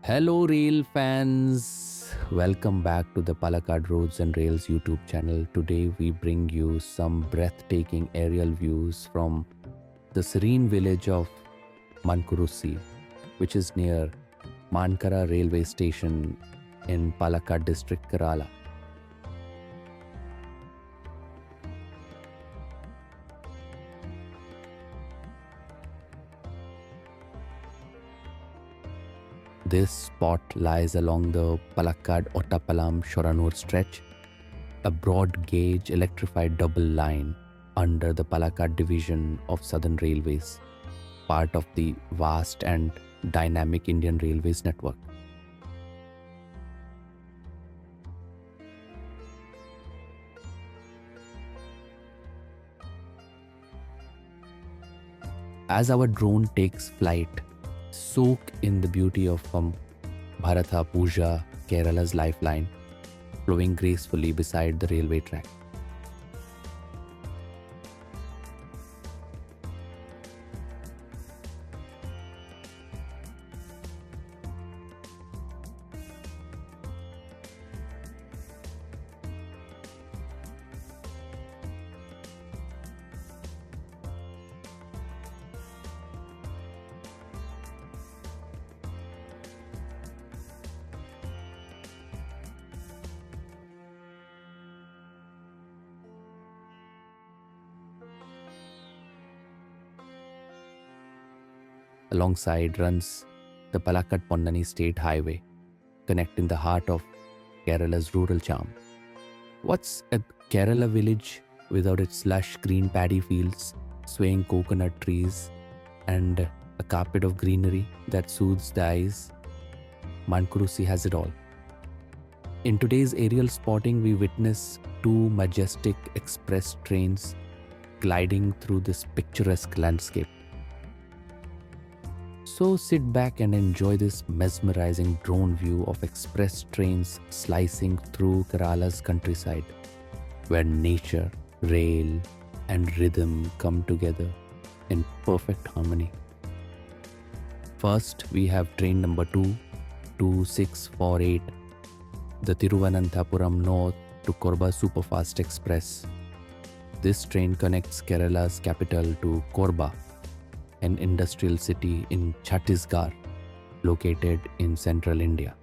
Hello, Rail fans! Welcome back to the Palakkad Roads and Rails YouTube channel. Today, we bring you some breathtaking aerial views from the serene village of Mankurussi, which is near Mankara Railway Station in Palakkad district, Kerala. This spot lies along the Palakkad Ottapalam Shoranur stretch, a broad gauge electrified double line under the Palakkad division of Southern Railways, part of the vast and dynamic Indian Railways network. As our drone takes flight, soak in the beauty of Bharathapuzha, Kerala's lifeline, flowing gracefully beside the railway track. Alongside runs the Palakkad Ponnani State Highway, connecting the heart of Kerala's rural charm. What's a Kerala village without its lush green paddy fields, swaying coconut trees, and a carpet of greenery that soothes the eyes? Mankurussi has it all. In today's aerial spotting, we witness two majestic express trains gliding through this picturesque landscape. So sit back and enjoy this mesmerizing drone view of express trains slicing through Kerala's countryside, where nature, rail, and rhythm come together in perfect harmony. First, we have train number 22648, the Thiruvananthapuram North to Korba Superfast Express. This train connects Kerala's capital to Korba, an industrial city in Chhattisgarh, located in central India.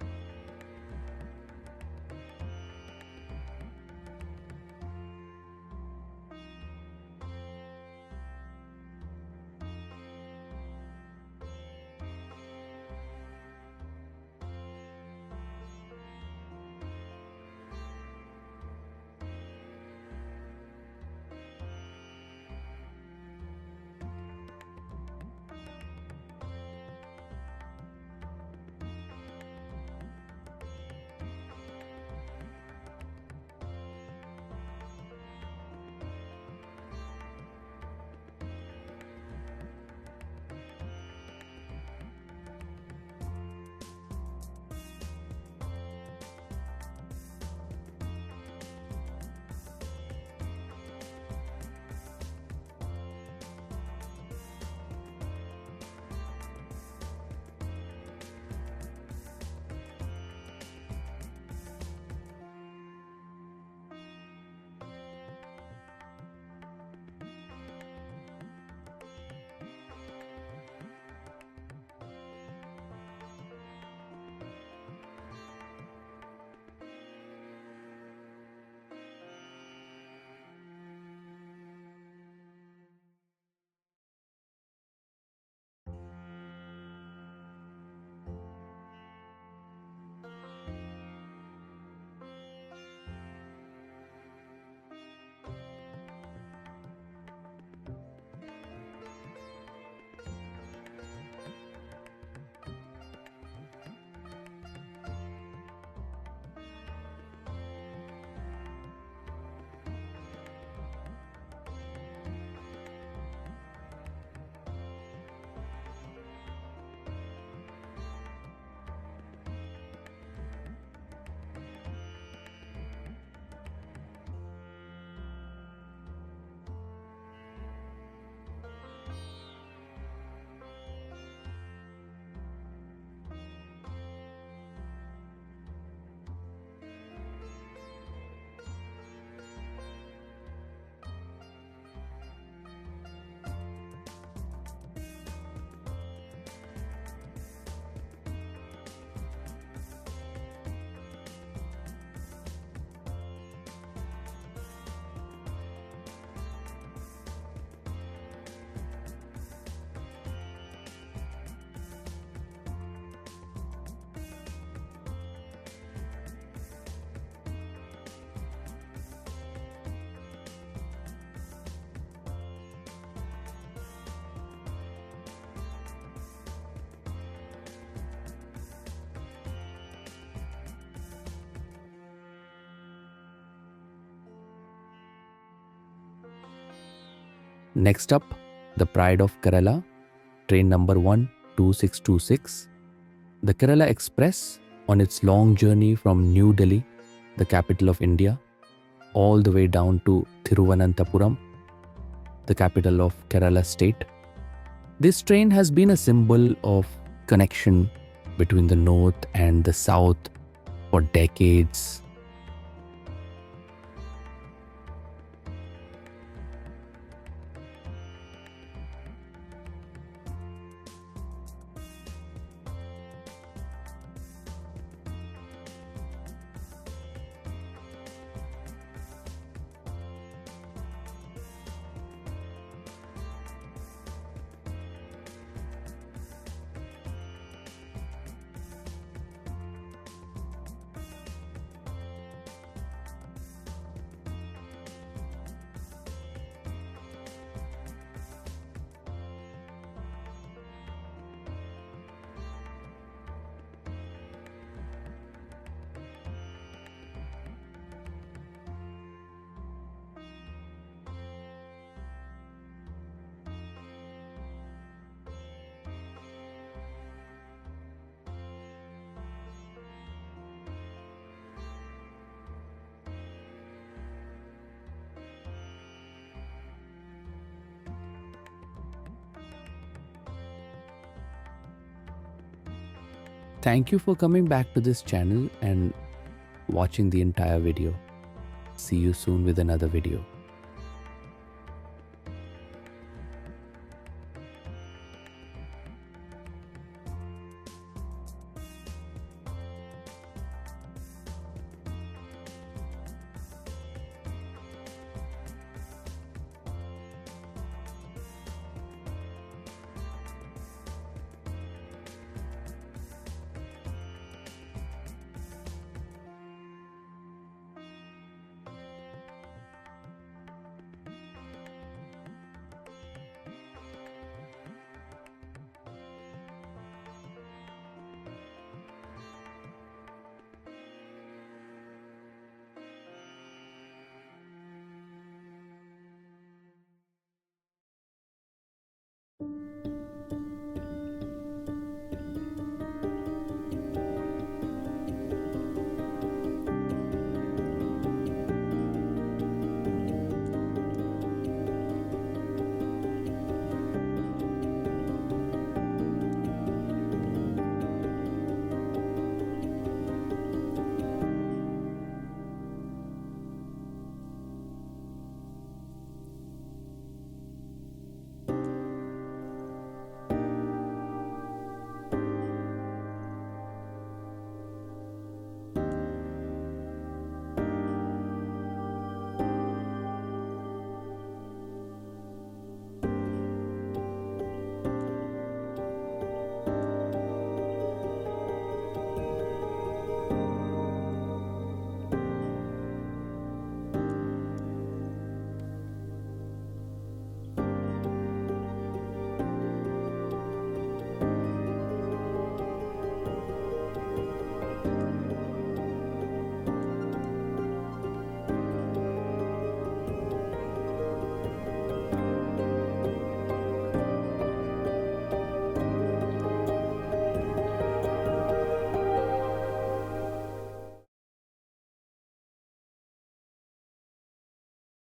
Next up, the pride of Kerala, train number 12626, the Kerala Express on its long journey from New Delhi, the capital of India, all the way down to Thiruvananthapuram, the capital of Kerala state. This train has been a symbol of connection between the north and the south for decades. Thank you for coming back to this channel and watching the entire video. See you soon with another video.